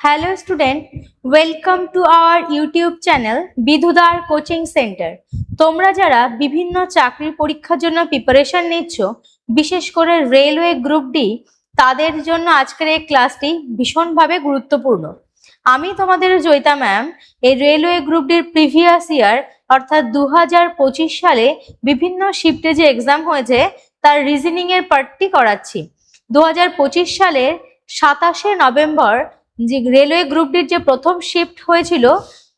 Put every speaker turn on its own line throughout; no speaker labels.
Hello student, welcome to our YouTube channel বিধুদার coaching centre. তোমরা যারা বিভিন্ন চাকরির পরীক্ষার জন্য প্রিপারেশন নিচ্ছ, বিশেষ করে রেলওয়ে গ্রুপ ডি, তাদের জন্য আজকের এই ক্লাসটি ভীষণভাবে গুরুত্বপূর্ণ। আমি তোমাদের জয়িতা ম্যাম এই রেলওয়ে গ্রুপ ডির প্রিভিয়াস ইয়ার অর্থাৎ 2025 সালে বিভিন্ন শিফটে যে এক্সাম হয়েছে তার রিজনিং এর পার্টটি করাচ্ছি। 2025 সালের 27শে নভেম্বর যে রেলওয়ে গ্রুপ ডির যে প্রথম শিফট হয়েছিল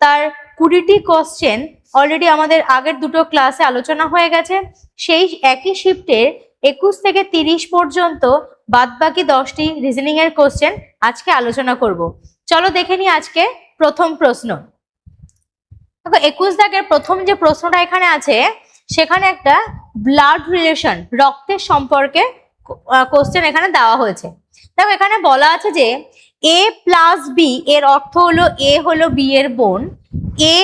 তার 20টি কোশ্চেন অলরেডি আমাদের আগের দুটো ক্লাসে আলোচনা হয়ে গেছে। সেই একই শিফটের 21 থেকে 30 পর্যন্ত বাদবাকি 10টি রিজনিং এর কোশ্চেন আজকে আলোচনা করব। চলো দেখে নিই আজকে প্রথম প্রশ্ন। দেখো 21 দাগের প্রথম যে প্রশ্নটা এখানে আছে সেখানে একটা ব্লাড রিলেশন, রক্তের সম্পর্কে কোশ্চেন এখানে দেওয়া হয়েছে। দেখো এখানে বলা আছে যে a প্লাস বি এর অর্থ হলো এ হলো বি এর বোন, a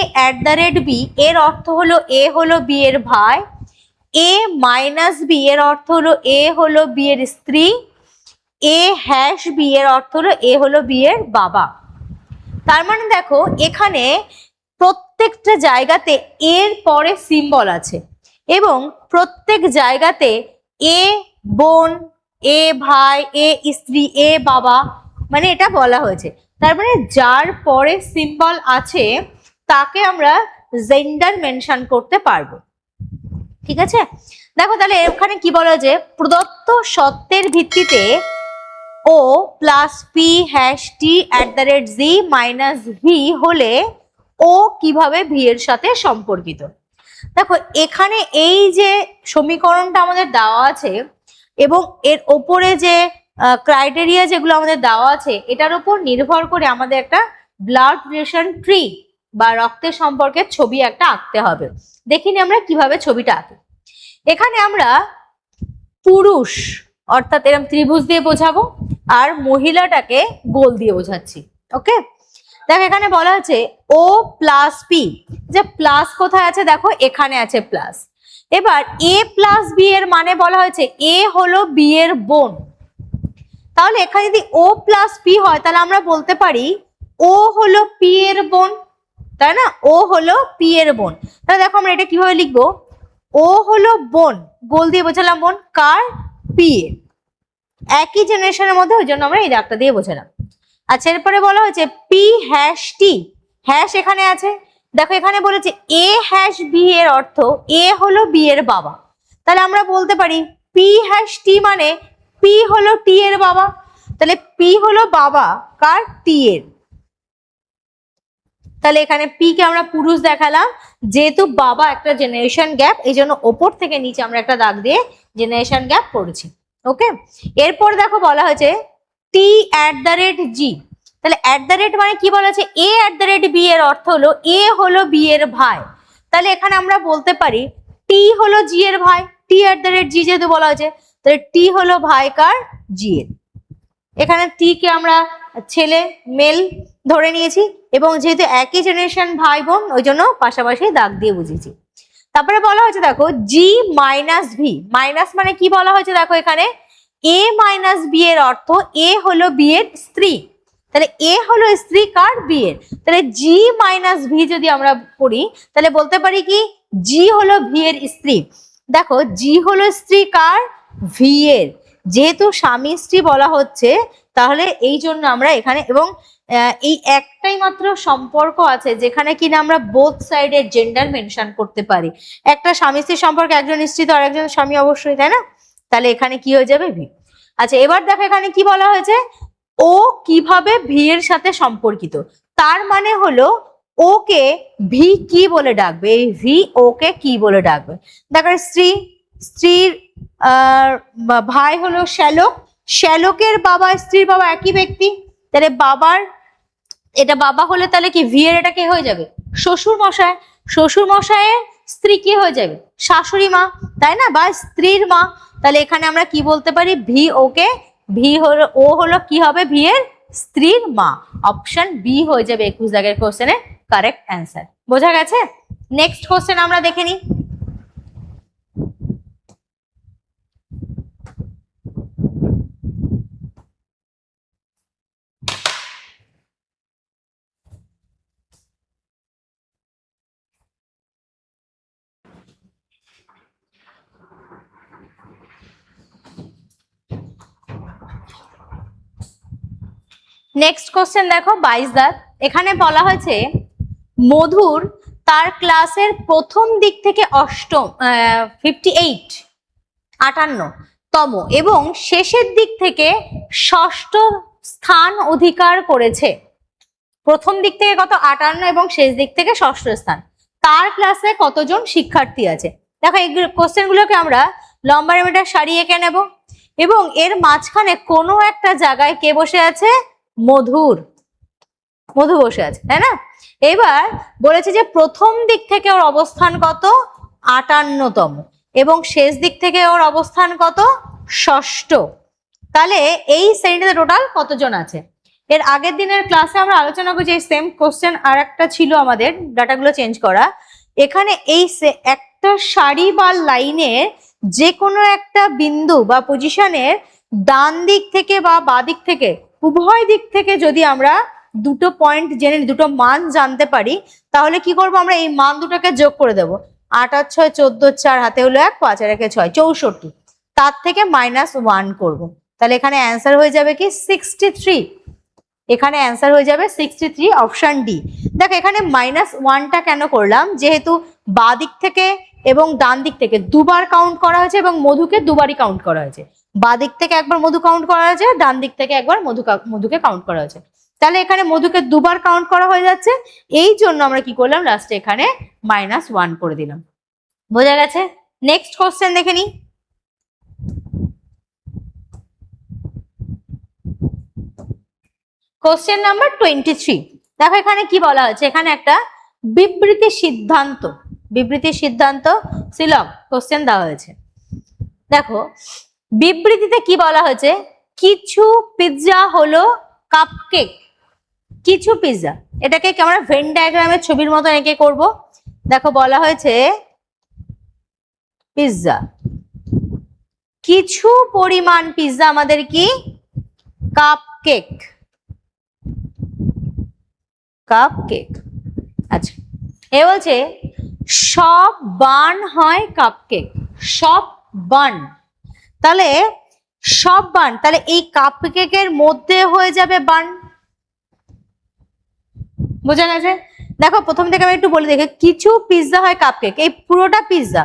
@ বি এর অর্থ হলো এ হলো বি এর ভাই, a মাইনাস বি এর অর্থ হলো এ হলো বি এর স্ত্রী, a হ্যাশ বি এর অর্থ হলো এ হলো বি এর বাবা। তার মানে দেখো এখানে প্রত্যেকটা জায়গাতে এর পরে সিম্বল আছে এবং প্রত্যেক জায়গাতে এ বোন, এ ভাই, এ স্ত্রী, এ বাবা, মানে এটা বলা হয়েছে। তার মানে যার পরে সিম্বল আছে তাকে আমরা জেন্ডার মেনশন করতে পারবো। ঠিক আছে, দেখো তাহলে এখানে কি বলা হয়েছে, প্রদত্ত সত্যের ভিত্তিতে ও প্লাস পি হ্যাশ টি @ জি মাইনাস ভি হলে ও কিভাবে ভি এর সাথে সম্পর্কিত। দেখো এখানে এই যে সমীকরণটা আমাদের দেওয়া আছে এবং এর ওপরে যে ক্রাইটেরিয়া যেগুলো আমাদের দেওয়া আছে এটার উপর নির্ভর করে আমাদের একটা ব্লাড রিলেশন ট্রি বা রক্তের সম্পর্কের ছবি একটা আঁকতে হবে। দেখিনি আমরা কিভাবে ছবিটা আঁকি। এখানে আমরা পুরুষ অর্থাৎ এরকম ত্রিভুজ দিয়ে বোঝাবো আর মহিলাটাকে গোল দিয়ে বোঝাচ্ছি। ওকে, দেখো এখানে বলা আছে ও প্লাস পি, যে প্লাস কোথায় আছে, দেখো এখানে আছে প্লাস। এবার এ প্লাস বি এর মানে বলা হয়েছে এ হলো বি এর বোন, তাহলে এখানে যদি ও প্লাস পি হয় তাহলে আমরা বলতে পারি ও হলো পি এর বোন, তাই না? ও হলো পি এর বোন। তাহলে দেখো আমরা এটা কিভাবে লিখবো, ও হলো বোন, গোল দিয়ে বোঝালাম বোন, কার? পি এর। একই জেনারেশনের মধ্যে, ওই জন্য আমরা এই দাগটা দিয়ে বোঝালাম। আচ্ছা, এরপরে বলা হয়েছে পি হ্যাশ টি, হ্যাশ এখানে আছে, দেখো এখানে বলেছে এ হ্যাশ বি এর অর্থ এ হলো বি এর বাবা, তাহলে আমরা বলতে পারি পি হ্যাশ টি মানে পি হলো টি এর বাবা, তাহলে পি হলো বাবা কার? টি এর। তাহলে এখানে পি কে আমরা পুরুষ দেখালাম, যেহেতু বাবা একটা জেনারেশন গ্যাপ, এই জন্য ওপর থেকে নিচে আমরা একটা দাগ দিয়ে জেনারেশন গ্যাপ করেছি। ওকে, এরপর দেখো বলা হয়েছে টি @ জি, তাহলে @ মানে কি বলা আছে, এ @ বি এর অর্থ হলো এ হলো বি এর ভাই, তাহলে এখানে আমরা বলতে পারি টি হলো জি এর ভাই, টি @ জি যেহেতু বলা হয়েছে তাহলে টি হলো ভাই কার? জি এর। এখানে টি কে আমরা ছেলে মেল ধরে নিয়েছি এবং যেহেতু একই জেনারেশন ভাই বোন ওই জন্য পাশাপাশি দাগ দিয়ে বুঝেছি। তারপরে বলা হয়েছে দেখো জি মাইনাস ভি, মাইনাস মানে কি বলা হয়েছে, দেখো এখানে এ মাইনাস বি এর অর্থ এ হলো বি এর স্ত্রী, তাহলে এ হলো স্ত্রী কার? বি এর, তাহলে জি মাইনাস ভি যদি আমরা করি তাহলে বলতে পারি কি জি হলো ভি এর স্ত্রী। দেখো জি হলো স্ত্রী কার? ভি এর, যেহেতু স্বামী স্ত্রী বলা হচ্ছে তাহলে এই জন্য আমরা এখানে, এবং এই একটাই মাত্র সম্পর্ক আছে যেখানে কিনা আমরা বোথ সাইডের জেন্ডার মেনশন করতে পারি। একটা স্বামী স্ত্রীর সম্পর্কে একজন স্ত্রী তো আরেকজন স্বামী অবশ্যই, তাই না? তাহলে এখানে কি হয়ে যাবে? ভি। আচ্ছা, এবার দেখো এখানে কি বলা হয়েছে, ও কিভাবে ভি এর সাথে সম্পর্কিত, তার মানে হলো ওকে ভি কি বলে ডাকবে, এই ভি ওকে কি বলে ডাকবে। দেখো স্ত্রী, স্ত্রীর ভাই হলো শ্যালক, শ্যালকের বাবা স্ত্রীর বাবা একই ব্যক্তি, তাহলে বাবার এটা বাবা হলে তাহলে কি ভি এর এটা কে হয়ে যাবে? শ্বশুর মশাই, শ্বশুর মশাইয়ের স্ত্রী কি হয়ে যাবে? শাশুড়ি মা, তাই না? বা স্ত্রীর মা। তাহলে এখানে আমরা কি বলতে পারি, ভি ওকে, ভি হলো ও হলো কি হবে? ভি এর স্ত্রীর মা। অপশন বি হয়ে যাবে 21 দাগের কোশ্চেনের কারেক্ট অ্যান্সার। বোঝা গেছে? নেক্সট কোশ্চেন আমরা দেখে নিই। নেক্সট কোশ্চেন দেখো 22 দাগ। এখানে বলা হয়েছে মধুর তার ক্লাসের প্রথম দিক থেকে অষ্টম 58তম এবং শেষের দিক থেকে ষষ্ঠ স্থান অধিকার করেছে। প্রথম দিক থেকে কত 58 এবং শেষ দিক থেকে ষষ্ঠ স্থান। তার ক্লাসে কতজন শিক্ষার্থী আছে? দেখো এই কোশ্চেন গুলোকে আমরা লম্বা মিটার সারি এঁকে নেব এবং এর মাঝখানে কোনো একটা জায়গায় কে বসে আছে? মধু বসে আছে, তাই না? এবার বলেছে যে প্রথম দিক থেকে ওর অবস্থান কত? 58তম এবং শেষ দিক থেকে ওর অবস্থান কত? ষষ্ঠ। তাহলে এই শ্রেণীতে টোটাল কতজন আছে? এর আগের দিনের ক্লাসে আমরা আলোচনা করছি এই সেম কোশ্চেন আর একটা ছিল আমাদের ডাটাগুলো চেঞ্জ করা। এখানে এই একটা সারি বা লাইনের যে কোনো একটা বিন্দু বা পজিশনের ডান দিক থেকে বা বাঁ দিক থেকে উভয় দিক থেকে যদি আমরা দুটো পয়েন্ট জেনে দুটো মান জানতে পারি তাহলে কি করব? আমরা এই মান দুটোকে যোগ করে দেবো। 8 আর 6 14, 4 হাতে হলো 1, 5 আর 1 6, 64। তার থেকে -1 করব। তাহলে এখানে অ্যান্সার হয়ে যাবে কি 63। এখানে অ্যান্সার হয়ে যাবে 63, অপশন ডি। দেখো এখানে -1টা কেন করলাম? যেহেতু বাঁ দিক থেকে এবং ডান দিক থেকে দুবার কাউন্ট করা হয়েছে এবং মধুকে দুবারই কাউন্ট করা হয়েছে। বাঁ দিক থেকে একবার মধু কাউন্ট করা হয়েছে, ডান দিক থেকে একবার মধুকে কাউন্ট করা হয়েছে। তাহলে এখানে মধুকে দুবার কাউন্ট করা হয়ে যাচ্ছে, এই জন্য আমরা কি করলাম? লাস্টে এখানে -1 করে দিলাম। বোঝা গেছে? নেক্সট কোশ্চেন দেখে নিই। Question number 23। দেখো এখানে কি বলা হয়েছে? এখানে একটা বিবৃতি সিদ্ধান্ত সিলক কোশ্চেন দেওয়া হয়েছে। দেখো বিবৃতিতে কি বলা হয়েছে? কিছু পিৎজা হলো কাপকেক। কিছু পিৎজা, এটাকে আমরা ভেন ডায়াগ্রামের ছবির মতো এঁকে করব। দেখো বলা হয়েছে পিৎজা, কিছু পরিমাণ পিৎজা আমাদের কি? কাপকেক। আচ্ছা, এ বলছে সব বান হয় কাপকেক। সব বান, তাহলে সব বান, তাহলে এই কাপকেকের মধ্যে হয়ে যাবে বান। বোঝা গেছে? দেখো প্রথম থেকে আমি একটু বলে দেখি, কিছু পিৎজা হয় কাপকেক, এই পুরোটা পিৎজা,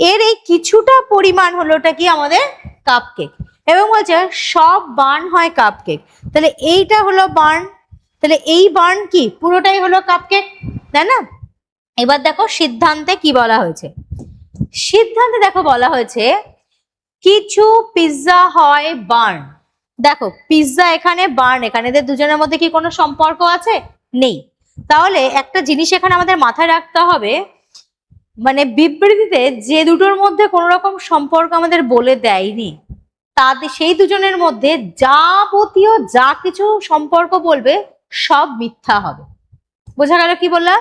এর এই কিছুটা পরিমাণ হলো ওটা কি? আমাদের কাপকেক। এবং বলছে সব বান হয় কাপকেক, তাহলে এইটা হলো বান, তাহলে এই বান কি? পুরোটাই হলো কাপকেক, তাই না? এবার দেখো সিদ্ধান্তে কি বলা হয়েছে। সিদ্ধান্তে দেখো বলা হয়েছে কিছু পিৎজা হয় বার্ন। দেখো পিৎজা এখানে, বার্ন এখানে, এদের দুজনের মধ্যে কি কোনো সম্পর্ক আছে? নেই। তাহলে একটা জিনিস এখানে আমাদের মাথায় রাখতে হবে, মানে বিবৃতিতে যে দুটোর মধ্যে কোনো রকম সম্পর্ক আমাদের বলে দেয়নি, তাদের সেই দুজনের মধ্যে যাবতীয় যা কিছু সম্পর্ক বলবে সব মিথ্যা হবে। বোঝা গেল কি বললাম?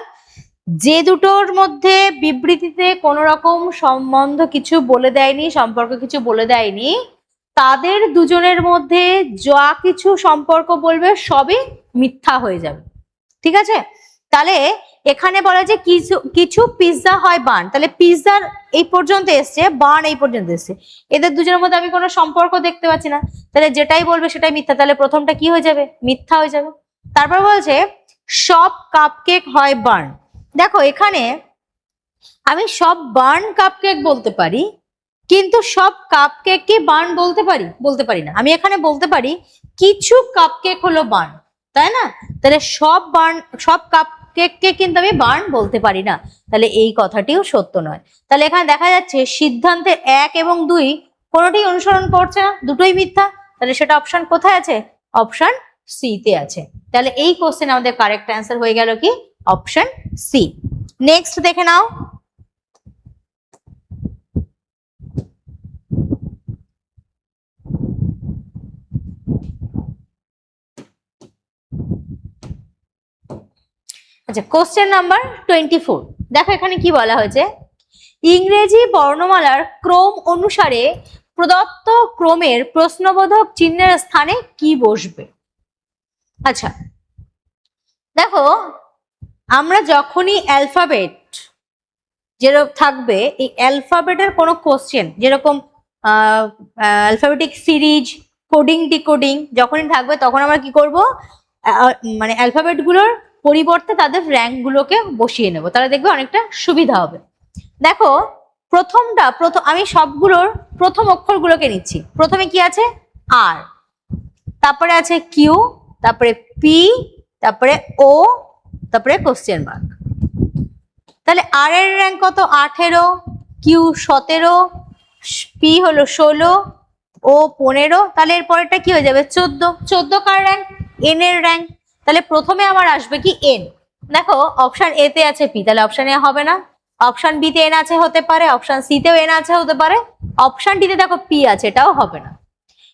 যে দুটোর মধ্যে বিবৃতিতে কোনো রকম সম্বন্ধ কিছু বলে দেয়নি, সম্পর্ক কিছু বলে দেয়নি, তাদের দুজনের মধ্যে যা কিছু সম্পর্ক বলবে সবই মিথ্যা হয়ে যাবে। ঠিক আছে? তাহলে এখানে বলা যে কিছু পিৎজা হয় বার্ন, তাহলে পিৎজার এই পর্যন্ত এসছে, বার্ন এই পর্যন্ত এসছে, এদের দুজনের মধ্যে আমি কোনো সম্পর্ক দেখতে পাচ্ছি না, তাহলে যেটাই বলবে সেটাই মিথ্যা। তাহলে প্রথমটা কি হয়ে যাবে? মিথ্যা হয়ে যাবে। তারপর বলছে সব কাপকেক হয় বার্ন। দেখো এখানে আমি সব বার্ন কাপকেক বলতে পারি, কিন্তু সব কাপকেক কি বার্ন বলতে পারি না। আমি এখানে বলতে পারি কিছু কাপকেক হলো বার্ন, তাই না? তাহলে সব কাপকেককে কিন্তু আমি বার্ন বলতে পারি না, তাহলে এই কথাটিও সত্য নয়। তাহলে এখানে দেখা যাচ্ছে সিদ্ধান্তের 1 এবং 2 কোনোটি অনুসরণ করছে না, দুটোই মিথ্যা। তাহলে সেটা অপশন কোথায় আছে? অপশন সি তে আছে। তাহলে এই কোশ্চেন আমাদের কারেক্ট অ্যান্সার হয়ে গেল কি? Option C. নেক্সট দেখে নাও। আচ্ছা, কোশ্চেন নাম্বার 24। দেখো এখানে কি বলা হয়েছে, ইংরেজি বর্ণমালার ক্রম অনুসারে প্রদত্ত ক্রমের প্রশ্নবোধক চিহ্নের স্থানে কি বসবে? আচ্ছা দেখো, আমরা যখনই অ্যালফাবেট যেরকম থাকবে, এই অ্যালফাবেটের কোনো কোশ্চেন, যেরকম অ্যালফাবেটিক সিরিজ, কোডিং ডিকোডিং যখনই থাকবে, তখন আমরা কি করব? মানে অ্যালফাবেট গুলোর পরিবর্তে তাদের র্যাঙ্ক গুলোকে বসিয়ে নেবো, তাহলে দেখবে অনেকটা সুবিধা হবে। দেখো আমি সবগুলোর প্রথম অক্ষরগুলোকে নিচ্ছি। প্রথমে কি আছে? আর, তারপরে আছে কিউ, তারপরে পি, তারপরে ও, তারপরে কোশ্চেন মার্ক। তাহলে আর এর র্যাঙ্ক কত? 18, কিউ 17, পি হলো 16, ও 15, তাহলে এর পরেরটা কি হয়ে যাবে? 14। 14 কার র্যাঙ্ক? এন এর র্যাঙ্ক। তাহলে প্রথমে আমার আসবে কি? এন। দেখো অপশন এ তে আছে পি, তাহলে অপশন এ হবে না। অপশন বি তে এন আছে, হতে পারে। অপশন সি তেও এন আছে, হতে পারে। অপশন ডি তে দেখো পি আছে, এটাও হবে না।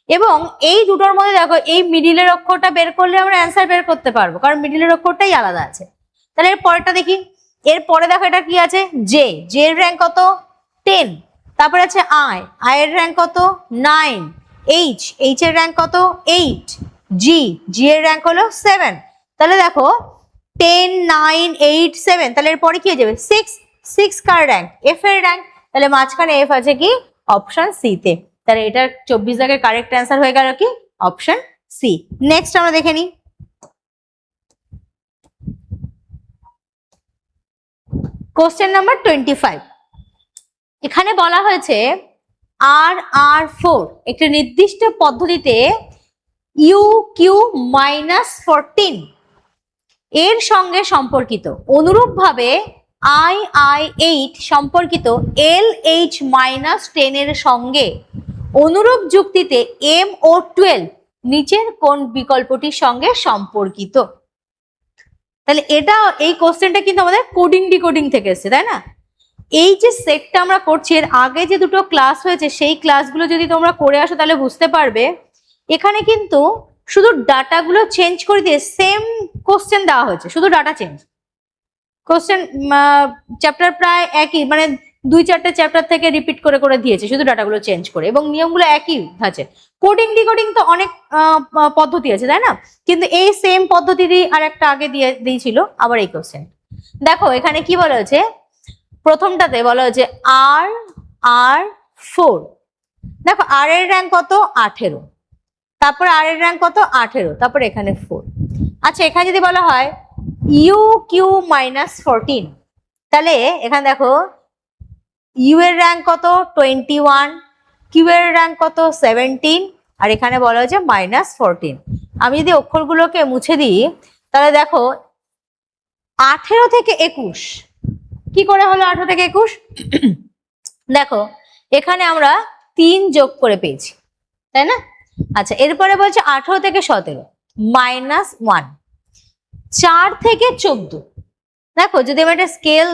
এবং এই দুটোর মধ্যে দেখো এই মিডিলের অক্ষরটা বের করলে আমরা অ্যান্সার বের করতে পারবো, কারণ মিডিলের অক্ষরটাই আলাদা আছে। তাহলে এর পরেরটা দেখি। এরপরে দেখো এটা কি আছে? জে। জে এর র্যাঙ্ক কত? 10। তারপরে আছে আই। আই এর র্যাঙ্ক কত? 9। এইচ। এইচ এর র্যাঙ্ক কত? 8। জি। জি এর র্যাঙ্ক হলো 7। তাহলে দেখো 10, 9, 8, 7, তাহলে এরপরে কি হয়ে যাবে? 6। 6 কার র্যাঙ্ক? এফ এর র্যাঙ্ক। তাহলে মাঝখানে এফ আছে কি? অপশন সি তে। তাহলে এটার 24 দাগের কারেক্ট অ্যান্সার হয়ে গেল কি? Option C. নেক্সট আমরা দেখে নিই। Question number 25। এখানে বলা হয়েছে আর4 একটি নির্দিষ্ট পদ্ধতিতে UQ-14 এর সঙ্গে সম্পর্কিত। অনুরূপভাবে II8 সম্পর্কিত LH-10 এর সঙ্গে অনুরূপ যুক্তিতে MO12 নিচের কোন বিকল্পটির সঙ্গে সম্পর্কিত? তাহলে এটা, এই কোশ্চেনটা কিন্তু আমাদের কোডিং ডিকোডিং থেকে এসেছে, তাই না? এই যে সেটটা আমরা করছি, এর আগে যে দুটো ক্লাস হয়েছে সেই ক্লাসগুলো যদি তোমরা করে আসো তাহলে বুঝতে পারবে এখানে কিন্তু শুধু ডাটাগুলো চেঞ্জ করে দিয়ে সেম কোশ্চেন দেওয়া হয়েছে, শুধু ডাটা চেঞ্জ। কোশ্চেন চ্যাপ্টার প্রায় একই, মানে 2-4টে চ্যাপ্টার থেকে রিপিট করে করে দিয়েছে, শুধু ডাটাগুলো চেঞ্জ করে, এবং নিয়মগুলো একই আছে। কোডিং ডিকোডিং তো অনেক পদ্ধতি আছে, তাই না? কিন্তু এই সেম পদ্ধতিরই আর একটা আগে দিয়েছিল আবার এই কোশ্চেন। দেখো এখানে কি বলা হয়েছে? প্রথমটাতে বলা হয়েছে আর4। দেখো আর এর র্যাঙ্ক কত? 18। তারপর আর এর র্যাঙ্ক কত? 18। তারপর এখানে 4। আচ্ছা, এখানে যদি বলা হয় UQ-14, তাহলে এখানে দেখো ইউ এর র্যাঙ্ক কত? 21, কিউ এর র্যাঙ্ক কত? 17, আর এখানে বলা হয়েছে -14। আমি যদি অক্ষরগুলোকে মুছে দিই তাহলে দেখো 18 থেকে 21 কি করে হলো? 18 থেকে 21 দেখো এখানে আমরা 3 যোগ করে পেয়েছি, তাই না? আচ্ছা, এরপরে বলছে 18 থেকে 17 -1, 4 থেকে 14। দেখো যদি আমি একটা স্কেল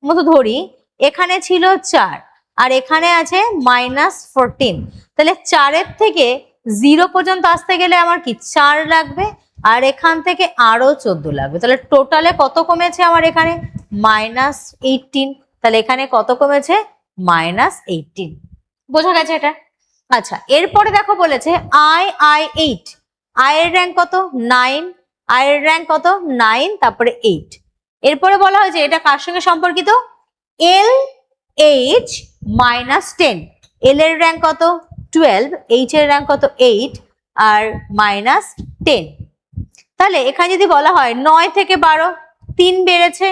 মতো ধরি, এখানে ছিল 4 আর এখানে আছে -14, তাহলে 4-এর থেকে 0 পর্যন্ত আসতে গেলে আমার কি 4 লাগবে, আর এখান থেকে আরো 14 লাগবে। তাহলে টোটালে কত কমেছে আমার? এখানে -18। তাহলে এখানে কত কমেছে? -18। বোঝা গেছে এটা? আচ্ছা, এরপরে দেখো বলেছে II8। আই এর র্যাঙ্ক কত? 9। আই এর র্যাঙ্ক কত? 9, তারপরে 8। এরপরে বলা হয়েছে এটা কার সঙ্গে সম্পর্কিত? LH-10। এল এর র্যাঙ্ক কত? 12, এইচ এর র্যাঙ্ক কত? 8, আর -10। তাহলে এখানে যদি বলা হয় 9 থেকে 12 3 বেড়েছে।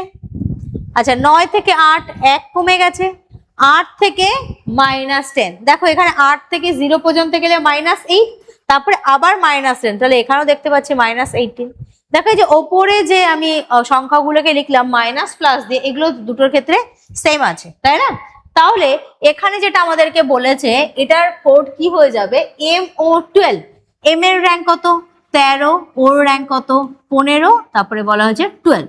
আচ্ছা, 9 থেকে 8 1 কমে গেছে। 8 থেকে -10, দেখো এখানে 8 থেকে 0 পর্যন্ত গেলে -8, তারপরে আবার -10, তাহলে এখানেও দেখতে পাচ্ছি -18। দেখো এই যে ওপরে যে আমি সংখ্যাগুলোকে লিখলাম মাইনাস প্লাস দিয়ে, এগুলো দুটোর ক্ষেত্রে সেম আছে, তাই না? তাহলে এখানে যেটা আমাদেরকে বলেছে এটার কোড কি হয়ে যাবে? MO12। এম এর র্যাঙ্ক কত? 13, ওর র্যাঙ্ক কত? 15, তারপরে বলা হয়েছে 12।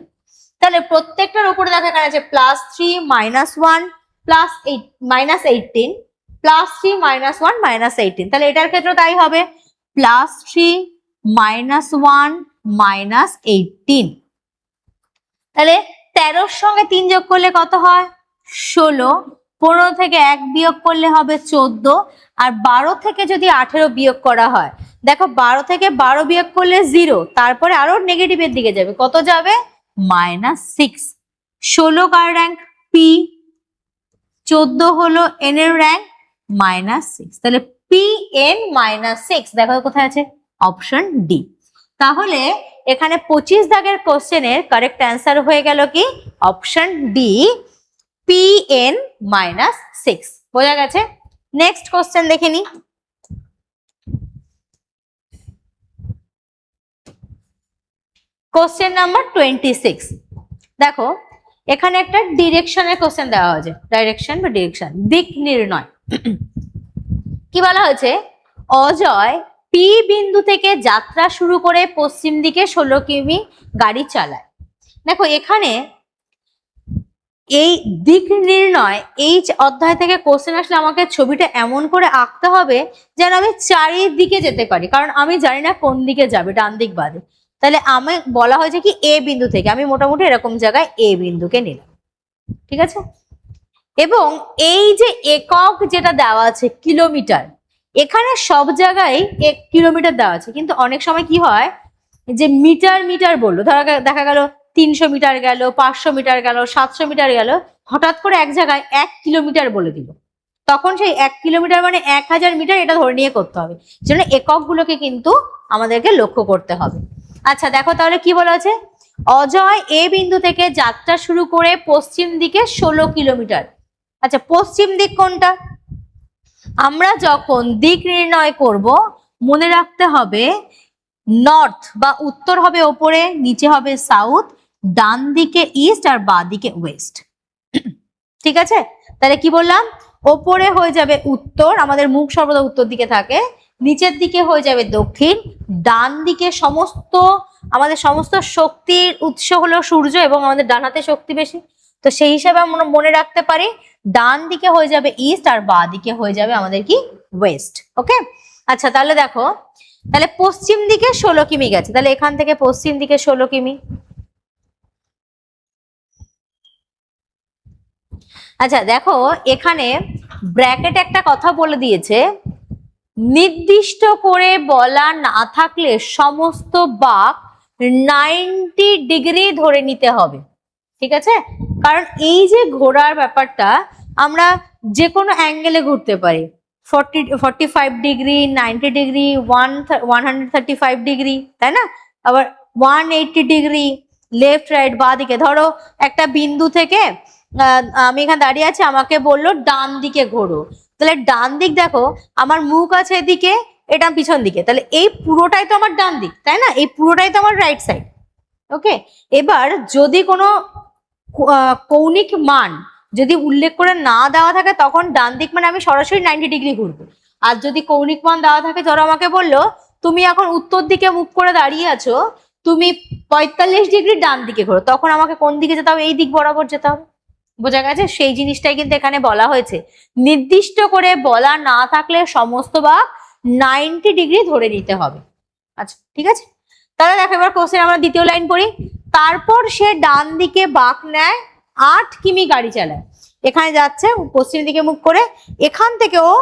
তাহলে প্রত্যেকটার উপরে দেখো এখানে আছে +3, -1, +8, -18, +3, -1, -18। তাহলে এটার ক্ষেত্রে তাই হবে +3, -1, -18। তাহলে 13-র সঙ্গে 3 যোগ করলে কত হয়? 16। 15 থেকে 1 বিয়োগ করলে হবে 14, আর 12 থেকে যদি 18 বিয়োগ করা হয়, দেখো 12 থেকে 12 বিয়োগ করলে 0, তারপরে আরো নেগেটিভের দিকে যাবে, কত যাবে? -6। 16 কার র্যাঙ্ক? পি। 14 হলো এন এর র্যাঙ্ক, -6। তাহলে PN -6 দেখো কোথায় আছে? Option D. তাহলে এখানে 25 দাগের কোশ্চেনের কারেক্ট অ্যান্সার হয়ে গেল কি অপশন ডি Pn-6। বোঝা গেছে? নেক্সট কোশ্চেন দেখে নি। Question number 26। দেখো এখানে একটা ডিরেকশনের কোশ্চেন দেওয়া হয়েছে, ডাইরেকশন বা ডিরেকশন, দিক নির্ণয়। কি বলা হয়েছে? অজয় পি বিন্দু থেকে যাত্রা শুরু করে পশ্চিম দিকে 16 কিমি গাড়ি চালায়। দেখো এখানে এই দিক নির্ণয় এই অধ্যায় থেকে কোশ্চেন আসলে আমাকে ছবিটা এমন করে আঁকতে হবে যেন আমি চারিদিকে যেতে পারি, কারণ আমি জানি না কোন দিকে যাবে, ডান দিক বাদে। তাহলে আমি বলা হয়েছে কি এ বিন্দু থেকে আমি মোটামুটি এরকম জায়গায় এ বিন্দুকে নিলাম, ঠিক আছে? এবং এই যে একক যেটা দেওয়া আছে কিলোমিটার, এখানে সব জায়গায় 1 কিলোমিটার দেওয়া আছে, কিন্তু অনেক সময় কি হয় যে মিটার মিটার বললো, ধরো দেখা গেল 300 মিটার গেল, 500 মিটার গেল, 700 মিটার গেল, হঠাৎ করে এক জায়গায় 1 কিলোমিটার বলে দিল, তখন সেই 1 কিলোমিটার মানে 1000 মিটার, এটা ধরে নিয়ে করতে হবে। সেজন্য এককগুলোকে কিন্তু আমাদেরকে লক্ষ্য করতে হবে। আচ্ছা দেখো তাহলে কি বলা আছে? অজয় এ বিন্দু থেকে যাত্রা শুরু করে পশ্চিম দিকে 16 কিলোমিটার। আচ্ছা পশ্চিম দিক কোনটা? আমরা যখন দিক নির্ণয় করব মনে রাখতে হবে নর্থ বা উত্তর হবে ওপরে, নিচে হবে সাউথ, ডান দিকে ইস্ট আর বাঁ দিকে ওয়েস্ট। ঠিক আছে? তাহলে কি বললাম? ওপরে হয়ে যাবে উত্তর, আমাদের মুখ সর্বদা উত্তর দিকে থাকে, নিচের দিকে হয়ে যাবে দক্ষিণ, ডান দিকে আমাদের সমস্ত শক্তির উৎস হলো সূর্য এবং আমাদের ডান হাতে শক্তি বেশি, তো সেই হিসাবে আমরা মনে রাখতে পারি ডান দিকে হয়ে যাবে ইস্ট আর বাঁ দিকে হয়ে যাবে আমাদের কি ওয়েস্ট। ওকে, আচ্ছা তাহলে দেখো, তাহলে পশ্চিম দিকে 16 কিমি গেছে, তাহলে এখান থেকে পশ্চিম দিকে 16 কিমি। আচ্ছা দেখো এখানে ব্র্যাকেট একটা কথা বলে দিয়েছে, নির্দিষ্ট করে বলা না থাকলে সমস্ত বাঁক 90 ডিগ্রি ধরে নিতে হবে। ঠিক আছে? কারণ এই যে ঘোরার ব্যাপারটা আমরা যে কোনো অ্যাঙ্গেলে ঘুরতে পারি, 45 ডিগ্রি, 90 ডিগ্রি, 135 ডিগ্রি, তাই না? আবার 180 ডিগ্রি, লেফট রাইট বাঁ দিকে। ধরো একটা বিন্দু থেকে আমি এখানে দাঁড়িয়ে আছি, আমাকে বললো ডান দিকে ঘোরো, তাহলে ডান দিক দেখো আমার মুখ আছে এদিকে, এটা পিছন দিকে, তাহলে এই পুরোটাই তো আমার ডান দিক, তাই না? এই পুরোটাই তো আমার রাইট সাইড। ওকে, এবার যদি কোনো কৌণিক মান যদি উল্লেখ করে না দেওয়া থাকে তখন ডান দিক মানে আমি সরাসরি 90 ডিগ্রি ঘুরবো। আর যদি কৌণিক মান দেওয়া থাকে, ধরো আমাকে বললো তুমি এখন উত্তর দিকে মুখ করে দাঁড়িয়ে আছো, তুমি 45 ডিগ্রি ডান দিকে ঘোরো, তখন আমাকে কোন দিকে যেতে হবে? এই দিক বরাবর যেতে হবে। বোঝা গেছে? সেই জিনিসটাই কিন্তু এখানে বলা হয়েছে, নির্দিষ্ট করে বলা না থাকলে সমস্ত বা 90 ডিগ্রি ধরে নিতে হবে। আচ্ছা ঠিক আছে, তাহলে দেখো এবার কোশ্চেন আমরা দ্বিতীয় লাইন পড়ি। তারপর সে ডান দিকে বাঁক নেয়, 8 কিমি গাড়ি চালায়। এখানে যাচ্ছে পশ্চিম দিকে মুখ করে, এখান থেকে ও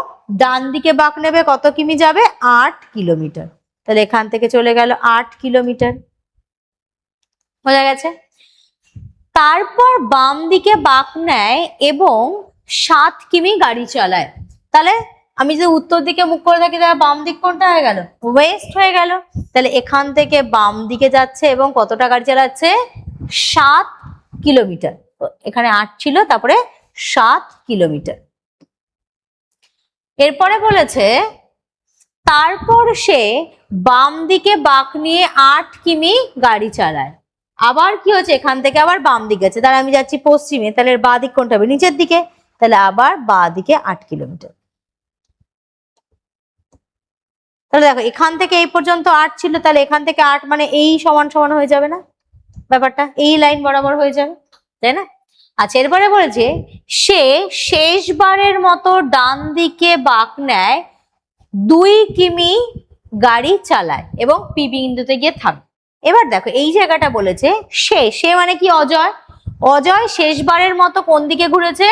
ডান দিকে বাঁক নেবে, কত কিমি যাবে? 8 কিলোমিটার। তাহলে এখান থেকে চলে গেল 8 কিলোমিটার। বোঝা গেছে? তারপর বাম দিকে বাঁক নেয় এবং 7 কিমি গাড়ি চালায়। তাহলে আমি যদি উত্তর দিকে মুখ করে থাকি তাহলে বাম দিক কোনটা হয়ে গেল? ওয়েস্ট হয়ে গেল। তাহলে এখান থেকে বাম দিকে যাচ্ছে এবং কতটা গাড়ি চালাচ্ছে? 7 কিলোমিটার। এখানে 8 ছিল, তারপরে 7 কিলোমিটার। এরপরে বলেছে তারপর সে বাম দিকে বাঁক নিয়ে 8 কিমি গাড়ি চালায়। আবার কি হচ্ছে? এখান থেকে আবার বাম দিকে আছে, তাহলে আমি যাচ্ছি পশ্চিমে, তাহলে বাঁ দিক কোনটা হবে? নিচের দিকে, তাহলে আবার বাঁ দিকে 8 কিলোমিটার। তাহলে দেখো এখান থেকে এই পর্যন্ত 8 ছিল, তাহলে এখান থেকে 8 মানে এই সমান সমান হয়ে যাবে না ব্যাপারটা? এই লাইন বরাবর হয়ে যাবে, তাই না? আচ্ছা এরপরে বলেছে সে শেষবারের মতো ডান দিকে বাঁক নেয়, 2 কিমি গাড়ি চালায় এবং পি বিন্দুতে গিয়ে থামে। এবার দেখো এই জায়গাটা বলেছে সে মানে কি? অজয়। অজয় শেষবারের মতো কোন দিকে ঘুরেছে?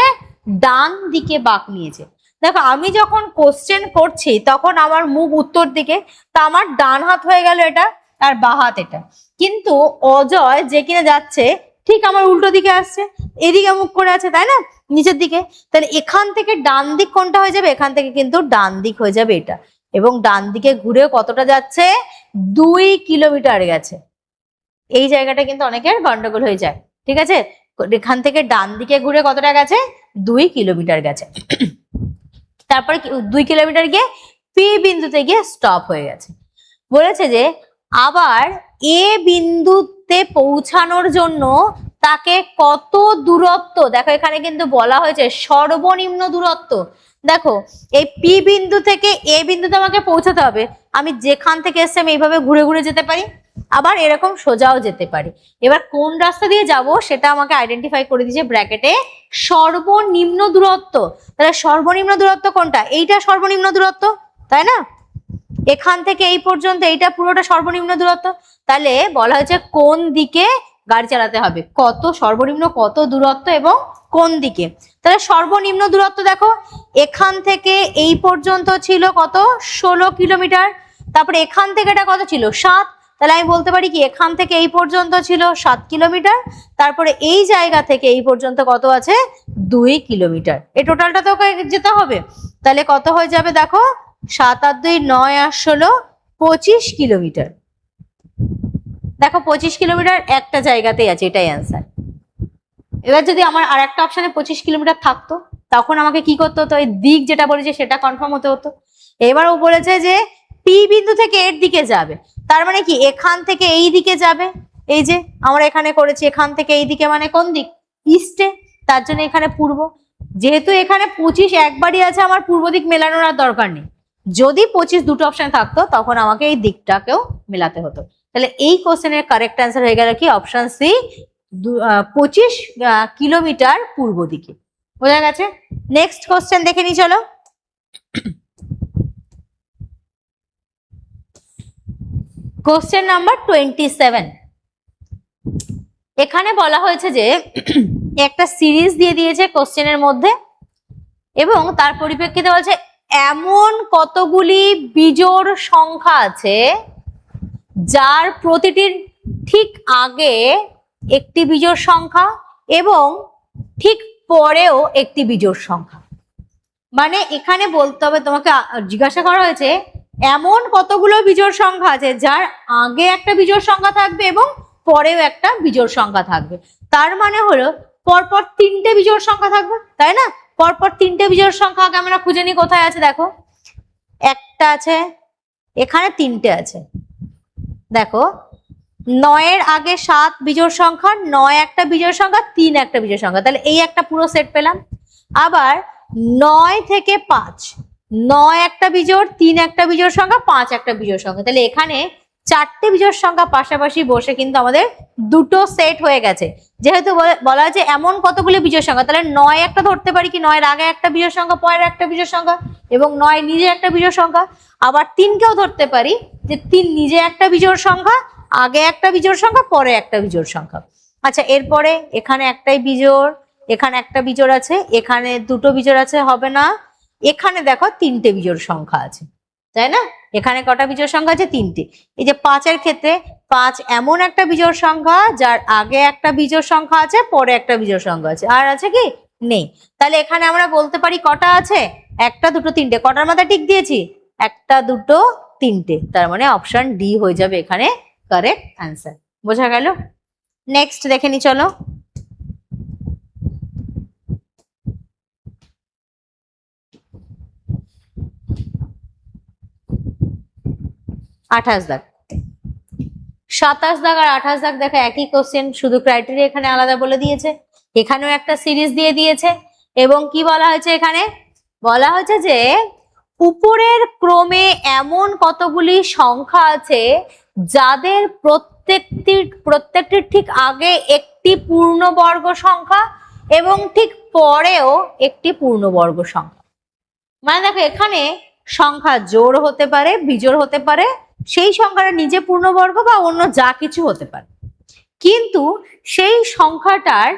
ডান দিকে বাঁক নিয়েছে। দেখো আমি যখন কোশ্চেন করছি তখন আমার মুখ উত্তর দিকে, তা আমার ডান হাত হয়ে গেল এটা আর বাঁ হাত এটা, কিন্তু অজয় যে কিনা যাচ্ছে ঠিক আমার উল্টো দিকে আসছে, এদিকে মুখ করে আছে, তাই না? নিচের দিকে। তাহলে এখান থেকে ডান দিক কোনটা হয়ে যাবে? এখান থেকে কিন্তু ডান দিক হয়ে যাবে এটা, এবং ডান দিকে ঘুরে কতটা যাচ্ছে? 2 কিলোমিটার গেছে। এই জায়গাটা কিন্তু অনেকের গন্ডগোল হয়ে যায়, ঠিক আছে। এখান থেকে ডান দিকে ঘুরে কতটা গেছে, 2 কিলোমিটার গেছে। তারপরে 2 কিলোমিটার গিয়ে পি বিন্দুতে গিয়ে স্টপ হয়ে গেছে। বলেছে যে আবার এ বিন্দুতে পৌঁছানোর জন্য তাকে কত দূরত্ব, দেখো এখানে কিন্তু বলা হয়েছে সর্বনিম্ন দূরত্ব। দেখো এই পি বিন্দু থেকে এ বিন্দুতে আমাকে পৌঁছাতে হবে, আমি যেখান থেকে এসে আমি এইভাবে ঘুরে ঘুরে যেতে পারি, আবার এরকম সোজাও যেতে পারি। এবার কোন রাস্তা দিয়ে যাব সেটা আমাকে আইডেন্টিফাই করে দিয়েছে ব্র্যাকেটে সর্বনিম্ন দূরত্ব। তাহলে সর্বনিম্ন দূরত্ব কোনটা, এইটা সর্বনিম্ন দূরত্ব, তাই না। এখান থেকে এই পর্যন্ত এইটা পুরোটা সর্বনিম্ন দূরত্ব। তাহলে বলা হয়েছে কোন দিকে গাড়ি চালাতে হবে, কত সর্বনিম্ন কত দূরত্ব এবং কোন দিকে। তাহলে সর্বনিম্ন দূরত্ব দেখো এখান থেকে এই পর্যন্ত ছিল কত, 16 কিলোমিটার। তারপরে এখান থেকে এটা কত ছিল, 7। তাহলে আমি বলতে পারি কি এখান থেকে এই পর্যন্ত ছিল 7 কিলোমিটার, তারপরে এই জায়গা থেকে এই পর্যন্ত কত আছে, 2 কিলোমিটার। এই টোটালটা তো যেতে হবে। তাহলে কত হয়ে যাবে দেখো, 7 আর 2 9 আর 16 25 কিলোমিটার। দেখো 25 কিলোমিটার একটা জায়গাতেই আছে, এটাই অ্যান্সার। এবার যদি আমার আর একটা অপশনে 25 কিলোমিটার থাকতো তখন আমাকে কি করতে হতো, এই দিক যেটা বলেছে সেটা কনফার্ম হতে হতো। এবার ও বলেছে যে পি বিন্দু থেকে এর দিকে যাবে, তার মানে কি এখান থেকে এই দিকে যাবে। এই যে আমরা এখানে করেছি এখান থেকে এই দিকে মানে কোন দিক, ইস্টে, তার জন্য এখানে পূর্ব। যেহেতু এখানে 25 একবারই আছে, আমার পূর্ব দিক মেলানোর আর দরকার নেই। যদি 25 দুটো অপশন থাকতো তখন আমাকে এই দিকটাকেও মেলাতে হতো। তাহলে এই কোশ্চেনের কারেক্ট অ্যান্সার হয়ে গেল কি, অপশন সি, 25 কিলোমিটার পূর্ব দিকে। বোঝা গেছে। নেক্সট কোশ্চেন দেখে নি চলো। Question number 27। এখানে বলা হয়েছে যে একটা সিরিজ দিয়ে দিয়েছে কোশ্চেনের মধ্যে এবং তার পরিপ্রেক্ষিতে বলছে এমন কতগুলি বিজোড় সংখ্যা আছে যার প্রতিটির ঠিক আগে একটি বিজোড় সংখ্যা এবং ঠিক পরেও একটি বিজোড় সংখ্যা। মানে এখানে বলতে হবে, তোমাকে জিজ্ঞাসা করা হয়েছে এমন কতগুলো বিজোড় সংখ্যা আছে যার আগে একটা বিজোড় সংখ্যা থাকবে এবং পরেও একটা বিজোড় সংখ্যা থাকবে। তার মানে হলো পরপর 3টে বিজোড় সংখ্যা থাকবে, তাই না। পরপর 3টে বিজোড় সংখ্যা আগে আমরা খুঁজে নিই কোথায় আছে। দেখো একটা আছে, এখানে 3টে আছে। দেখো 9 এর আগে 7 বিজোড় সংখ্যা, 9 একটা বিজোড় সংখ্যা, 3 একটা বিজোড় সংখ্যা, তাহলে এই একটা পুরো সেট পেলাম। আবার 9 থেকে 5, 9 একটা বিজোড়, 3 একটা বিজোড় সংখ্যা, 5 একটা বিজোড় সংখ্যা, তাহলে এখানে 4টে বিজোড় সংখ্যা পাশাপাশি বসে কিন্তু আমাদের দুটো সেট হয়ে গেছে। যেহেতু বলা আছে এমন কতগুলি বিজোড় সংখ্যা, তাহলে 9 একটা ধরতে পারি কি, 9 এর আগে একটা বিজোড় সংখ্যা, পরের একটা বিজোড় সংখ্যা এবং 9 নিজে একটা বিজোড় সংখ্যা। আবার 3কেও ধরতে পারি যে 3 নিজে একটা বিজোড় সংখ্যা, আগে একটা বিজোড় সংখ্যা, পরে একটা বিজোড় সংখ্যা। আচ্ছা এরপরে এখানে একটাই বিজোড়, এখানে একটা বিজোড় আছে, এখানে দুটো বিজোড় আছে, হবে না। এখানে দেখো 3টে বিজোড় সংখ্যা আছে, তাই না। এখানে কটা বিজোড় সংখ্যা আছে, 3টে। এই যে 5-এর ক্ষেত্রে 5 এমন একটা বিজোড় সংখ্যা যার আগে একটা বিজোড় সংখ্যা আছে, পরে একটা বিজোড় সংখ্যা আছে, আর আছে কি, নেই। তাহলে এখানে আমরা বলতে পারি কটা আছে, একটা দুটো তিনটে। কটার মাথায় টিক দিয়েছি, একটা দুটো তিনটে, তার মানে অপশন ডি হয়ে যাবে এখানে কারেক্ট অ্যান্সার। বোঝা গেল। নেক্সট দেখে নি চলো। আঠাশ দাগ, 27 দাগ আর 28 দাগ দেখো একই কোশ্চেন, শুধু ক্রাইটেরিয়া এখানে আলাদা বলে দিয়েছে। এখানেও একটা সিরিজ দিয়ে দিয়েছে এবং কি বলা হয়েছে, এখানে বলা হয়েছে যে উপরের ক্রমে এমন কতগুলি সংখ্যা আছে যাদের প্রত্যেকটির ঠিক আগে একটি পূর্ণবর্গ সংখ্যা এবং ঠিক পরেও একটি পূর্ণবর্গ সংখ্যা। মানে দেখো এখানে সংখ্যা জোড় হতে পারে, বিজোড় হতে পারে, সেই সংখ্যাটা নিজে পূর্ণবর্গ বা অন্য যা কিছু হতে পারে, কিন্তু সেই সংখ্যাটার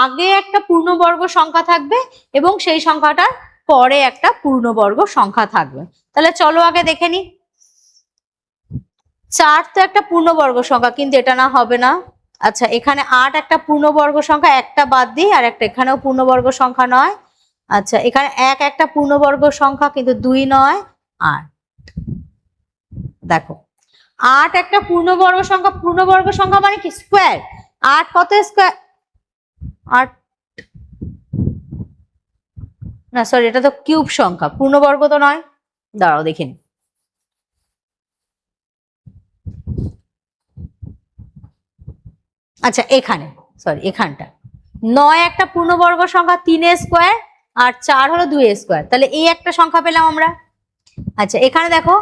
আগে একটা পূর্ণবর্গ সংখ্যা থাকবে এবং সেই সংখ্যাটার পরে একটা পূর্ণবর্গ সংখ্যা থাকবে। তাহলে চলো আগে দেখে নি। 4 তো একটা পূর্ণবর্গ সংখ্যা, কিন্তু এটা না, হবে না। আচ্ছা এখানে 8 একটা পূর্ণবর্গ সংখ্যা, একটা বাদ দিই, আর একটা এখানেও পূর্ণবর্গ সংখ্যা নয়। আচ্ছা এখানে 1 একটা পূর্ণবর্গ সংখ্যা, কিন্তু 2 নয়। 8 দেখো 8 একটা পূর্ণবর্গ সংখ্যা মানে কি স্কোয়ার। 8 কত স্কোয়ার, 8 না সরি এটা তো কিউব সংখ্যা, পূর্ণবর্গ তো নয়, দাঁড়াও দেখিনি। আচ্ছা এখানে সরি এখানটা 9 একটা পূর্ণবর্গ সংখ্যা 3 স্কোয়ার আর 4 হলো 2 স্কোয়ার, তাহলে এই একটা সংখ্যা পেলাম আমরা। আচ্ছা এখানে দেখো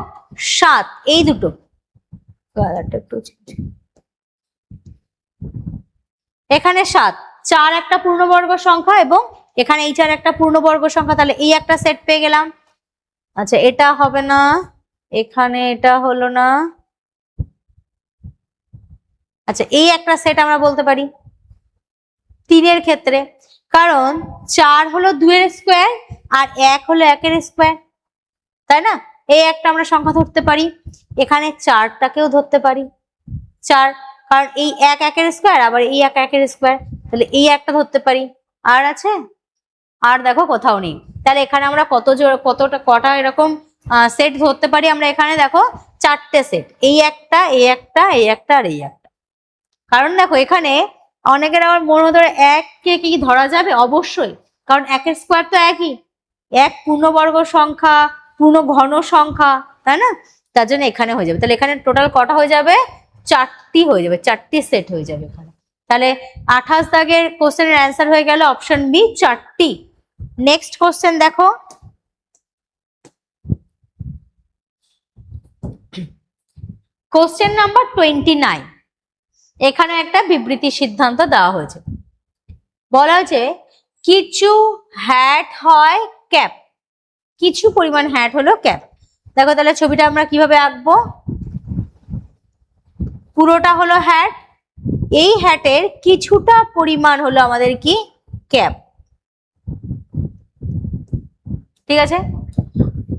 7, এই দুটো এখানে 7, 4 একটা পূর্ণবর্গ সংখ্যা এবং এখানে এই 4 একটা পূর্ণবর্গ সংখ্যা, তাহলে এই একটা সেট পেয়ে গেলাম। আচ্ছা এটা হবে না, এখানে এটা হলো না, আচ্ছা এই একটা সেট আমরা বলতে পারি 3 এর ক্ষেত্রে, কারণ 4 হলো 2 এর স্কোয়ার আর 1 হলো 1 এর স্কোয়ার, তাই না? এই একটা আমরা সংখ্যা ধরতে পারি, এখানে 4টাকেও ধরতে পারি 4, কারণ এই 1 1 এর স্কোয়ার আবার এই 1 1 এর স্কোয়ার, তাহলে এই একটা ধরতে পারি। আর আছে, আর দেখো কোথাও নেই, তাহলে এখানে আমরা কটা এরকম সেট ধরতে পারি আমরা, এখানে দেখো 4টে সেট, এই একটা এই একটা এই একটা আর এই একটা। কারণ দেখো এখানে অনেকের আমার মনে হতে পারে 1 কে কি ধরা যাবে, অবশ্যই, কারণ 1 এর স্কোয়ার তো একই, 1 পূর্ণবর্গ সংখ্যা, পূর্ণ ঘন সংখ্যা, তাই না? তার জন্য এখানে হয়ে যাবে, তাহলে এখানে টোটাল কটা হয়ে যাবে, 4টি হয়ে যাবে, 4টি সেট হয়ে যাবে এখানে। তাহলে 28 দাগের কোশ্চেনের অ্যান্সার হয়ে গেল অপশন বি 4টি। নেক্সট কোশ্চেন দেখো, কোশ্চেন নাম্বার 29। এখানে একটা বিবৃতি সিদ্ধান্ত দেওয়া হয়েছে, বলা হয়েছে কিছু হ্যাট হয় ক্যাপ, কিছু পরিমাণ হ্যাট হলো ক্যাপ। দেখো তাহলে ছবিটা আমরা কিভাবে আঁকবো, পুরোটা হলো হ্যাট, এই হ্যাটের কিছুটা পরিমাণ হলো আমাদের কি ক্যাপ, ঠিক আছে?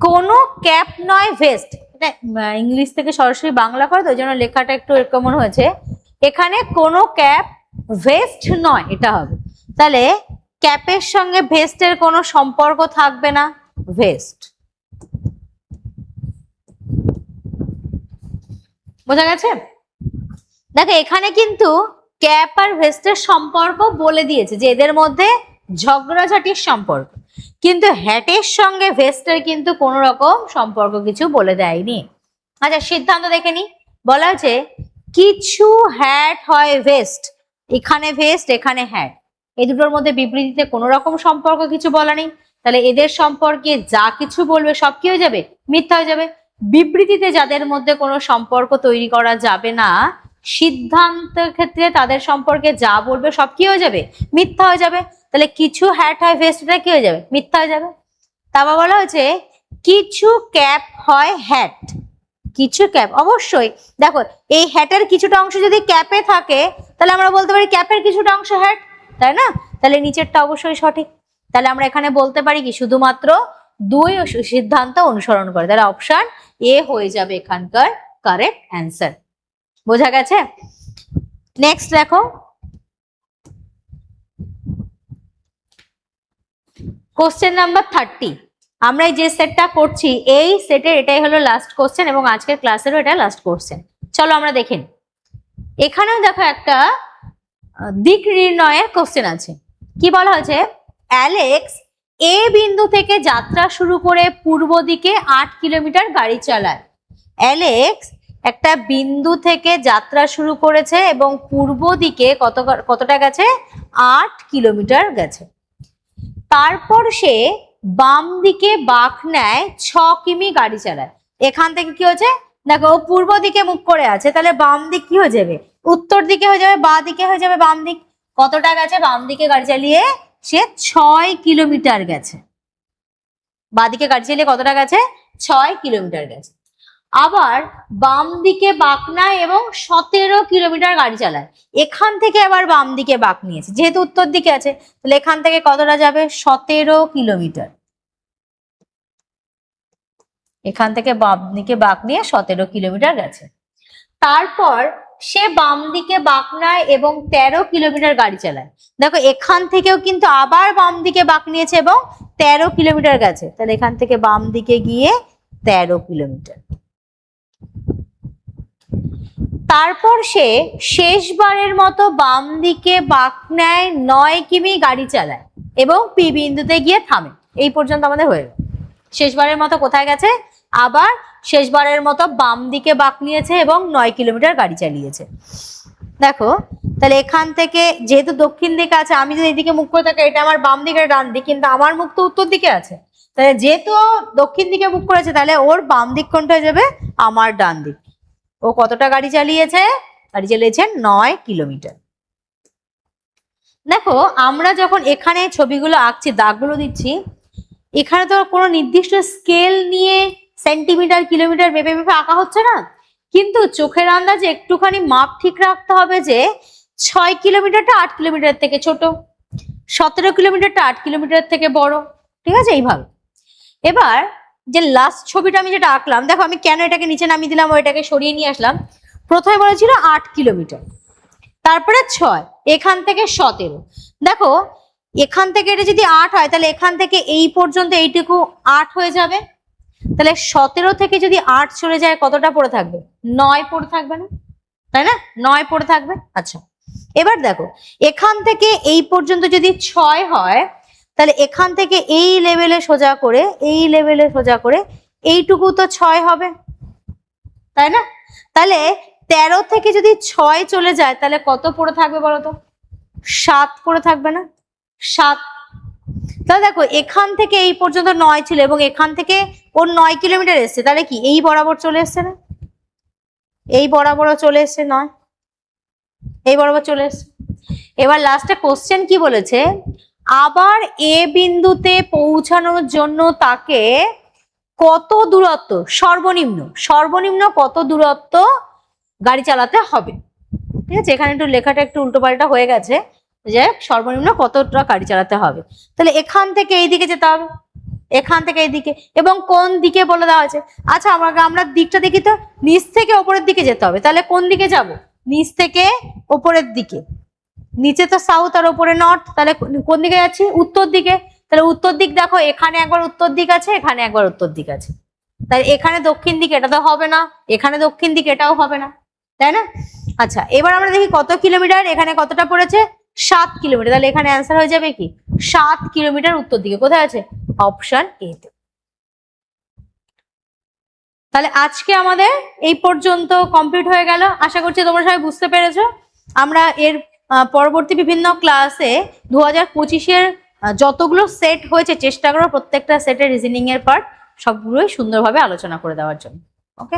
কোনো ক্যাপ নয় ভেস্ট, এটা ইংলিশ থেকে সরাসরি বাংলা করে তো ওই জন্য লেখাটা একটু এরকম হয়েছে, এখানে কোনো ক্যাপ ভেস্ট নয় এটা হবে, তাহলে ক্যাপের সঙ্গে ভেস্টের কোনো সম্পর্ক থাকবে না, ভেস্ট, বোঝা গেছে? দেখো এখানে কিন্তু ক্যাপ আর ভেস্টের সম্পর্ক বলে দিয়েছে যে এদের মধ্যে ঝগড়াঝাটির সম্পর্ক, কিন্তু হ্যাটের সঙ্গে ভেস্টের কিন্তু কোনো রকম সম্পর্ক কিছু বলে দেয়নি। আচ্ছা সিদ্ধান্ত দেখে নি, বলা হয়েছে কিছু হ্যাট হয় ভেস্ট, এখানে ভেস্ট এখানে হ্যাট, এই দুটোর মধ্যে বিবৃতিতে কোনো রকম সম্পর্ক কিছু বলা নেই, তাহলে এদের সম্পর্কে যা কিছু বলবে সব কি হয়ে যাবে, মিথ্যা হয়ে যাবে। বিবৃতিতে যাদের মধ্যে কোনো সম্পর্ক তৈরি করা যাবে না, সিদ্ধান্তের ক্ষেত্রে তাদের সম্পর্কে যা বলবে সব কি হয়ে যাবে, মিথ্যা হয়ে যাবে, তাহলে কিছু হ্যাট হয় ভেস্ট এটা কি হয়ে যাবে, মিথ্যা হয়ে যাবে। তারপর বলা হয়েছে কিছু ক্যাপ হয় হ্যাট, কিছু ক্যাপ, অবশ্যই দেখো এই হ্যাটের কিছুটা অংশ যদি ক্যাপে থাকে তাহলে আমরা বলতে পারি ক্যাপের কিছুটা অংশ হ্যাট, তাই না? তাহলে নিচেরটা অবশ্যই সঠিক, তাহলে আমরা এখানে বলতে পারি কি শুধুমাত্র 2 সিদ্ধান্ত অনুসরণ করে, তাহলে অপশন এ হয়ে যাবে এখানকার কারেক্ট অ্যান্সার। বোঝা গেছে? নেক্সট দেখো, কোশ্চেন নাম্বার 30। আমরা যে সেটটা করছি এই সেটের এটাই হলো লাস্ট কোশ্চেন এবং আজকের ক্লাসেরও এটা লাস্ট কোশ্চেন। চলো আমরা দেখি, এখানেও দেখো একটা দিক নির্ণয়ের কোশ্চেন আছে। কি বলা হয়েছে, অ্যালেক্স এ বিন্দু থেকে যাত্রা শুরু করে পূর্ব দিকে 8 কিলোমিটার গাড়ি চালায়। অ্যালেক্স একটা বিন্দু থেকে যাত্রা শুরু করেছে এবং পূর্ব দিকে কতটা গেছে, 8 কিলোমিটার গেছে। তারপর সে বাম দিকে বাঁক নেয় 6 কিমি গাড়ি চালায়। এখান থেকে কি হচ্ছে, দেখো ও পূর্ব দিকে মুখ করে আছে, তাহলে বাম দিক কি হয়ে যাবে, উত্তর দিকে হয়ে যাবে, বা দিকে হয়ে যাবে বাম দিক। কতটা গেছে, বাম দিকে গাড়ি চালিয়ে সে 6 কিলোমিটার গেছে, বা দিকে গাড়ি চালিয়ে কতটা গেছে, 6 কিলোমিটার গেছে। আবার বাম দিকে বাঁক নেয় এবং 17 কিলোমিটার গাড়ি চালায়। এখান থেকে আবার বাম দিকে বাঁক নিয়েছে, যেহেতু উত্তর দিকে আছে তাহলে এখান থেকে কতটা যাবে, 17 কিলোমিটার। এখান থেকে বাম দিকে বাঁক নিয়ে 17 কিলোমিটার গেছে। তারপর সে বাম দিকে বাঁক নেয় এবং 13 কিলোমিটার গাড়ি চালায়। দেখো এখান থেকেও কিন্তু আবার বাম দিকে বাঁক নিয়েছে এবং 13 কিলোমিটার গেছে, তাহলে এখান থেকে বাম দিকে গিয়ে 13 কিলোমিটার। তারপর সে শেষবারের মতো বাম দিকে বাঁক নেয়, 9 কিমি গাড়ি চালায় এবং পি বিন্দুতে গিয়ে থামে। এই পর্যন্ত আমাদের হয়ে গেল। শেষবারের মতো কোথায় গেছে? আবার শেষবারের মতো বাম দিকে বাঁক নিয়েছে এবং 9 কিলোমিটার গাড়ি চালিয়েছে। দেখো তাহলে এখান থেকে যেহেতু দক্ষিণ দিকে আছে, আমি যদি এদিকে মুখ করে থাকি এটা আমার বাম দিকে ডান দিক, কিন্তু আমার মুখ তো উত্তর দিকে আছে, তাহলে যেহেতু দক্ষিণ দিকে মুখ করেছে তাহলে ওর বাম দিক কোনটা হয়ে যাবে? আমার ডান দিক। ও কতটা গাড়ি চালিয়েছে? গাড়ি চালিয়েছে 9 কিলোমিটার। দেখো আমরা যখন এখানে ছবিগুলো আঁকছি, দাগগুলো দিচ্ছি, এখানে তো কোনো নির্দিষ্ট স্কেল নিয়ে সেন্টিমিটার কিলোমিটার মেপে মেপে আঁকা হচ্ছে না, কিন্তু চোখের আন্দাজে একটুখানি মাপ ঠিক রাখতে হবে যে 6 কিলোমিটারটা 8 কিলোমিটার থেকে ছোট, 17 কিলোমিটারটা 8 কিলোমিটার থেকে বড়, ঠিক আছে? এইভাবে এবার যে লাস্ট ছবিটা আমি যেটা আঁকলাম, দেখো আমি কেন এটাকে নিচে নামিয়ে দিলাম, ওইটাকে সরিয়ে নিয়ে আসলাম। প্রথমে বলেছিল 8 কিলোমিটার, তারপরে 6, এখান থেকে 17। দেখো এখান থেকে এটা যদি 8 হয় তাহলে এখান থেকে এই পর্যন্ত এইটুকু 8 হয়ে যাবে, তাহলে 17 থেকে যদি 8 চলে যায় কতটা পড়ে থাকবে? 9 পড়ে থাকবে না, তাই না? 9 পড়ে থাকবে। আচ্ছা এবার দেখো এখান থেকে এই পর্যন্ত যদি 6 হয় তাহলে এখান থেকে এই লেভেলে সোজা করে, এই লেভেলে সোজা করে এইটুকু তো 6 হবে, তাই না? তাহলে 13 থেকে যদি 6 চলে যায় তাহলে কত পড়ে থাকবে বলতো? 7 পড়ে থাকবে না? 7। তাহলে দেখো এখান থেকে এই পর্যন্ত 9 ছিল এবং এখান থেকে ওর 9 কিলোমিটার এসছে, তাহলে কি এই বরাবর চলে এসছে না? এই বরাবর চলে এসছে 9, এই বরাবর চলে এসছে। এবার লাস্টে কোশ্চেন কি বলেছে? আবার এ বিন্দুতে পৌঁছানোর জন্য তাকে কত দূরত্ব, সর্বনিম্ন কত দূরত্ব গাড়ি চালাতে হবে? ঠিক আছে, এখানে একটু লেখাটা একটু উল্টোপাল্টা হয়ে গেছে, যে সর্বনিম্ন কতটা গাড়ি চালাতে হবে। তাহলে এখান থেকে এই দিকে যেতে হবে, এখান থেকে এইদিকে, এবং কোন দিকে বলে দেওয়া হয়েছে। আচ্ছা আমরা দিকটা দেখি তো, নিচ থেকে ওপরের দিকে যেতে হবে, তাহলে কোন দিকে যাব? নিচ থেকে ওপরের দিকে। নিচে তো সাউথ আর ওপরে নর্থ, তাহলে কোন দিকে যাচ্ছি? উত্তর দিকে। তাহলে উত্তর দিক দেখো এখানে একবার উত্তর দিক আছে, এখানে একবার উত্তর দিক আছে, তাহলে এখানে দক্ষিণ দিক, এটা তো হবে না, এখানে দক্ষিণ দিক, এটাও হবে না, তাই না? আচ্ছা এবার আমরা দেখি কত কিলোমিটার, এখানে কতটা পড়েছে? 7 কিলোমিটার। তাহলে এখানে অ্যান্সার হয়ে যাবে কি? 7 কিলোমিটার উত্তর দিকে। কোথায় আছে? অপশন এ তে। তাহলে আজকে আমাদের এই পর্যন্ত কমপ্লিট হয়ে গেল। আশা করছি তোমরা সবাই বুঝতে পেরেছো। আমরা এর পরবর্তী বিভিন্ন ক্লাসে 2025-এর যতগুলো সেট হয়েছে চেষ্টা করো প্রত্যেকটা সেটের রিজনিং এর পার্ট সবগুলোই সুন্দরভাবে আলোচনা করে দেওয়ার জন্য। ওকে।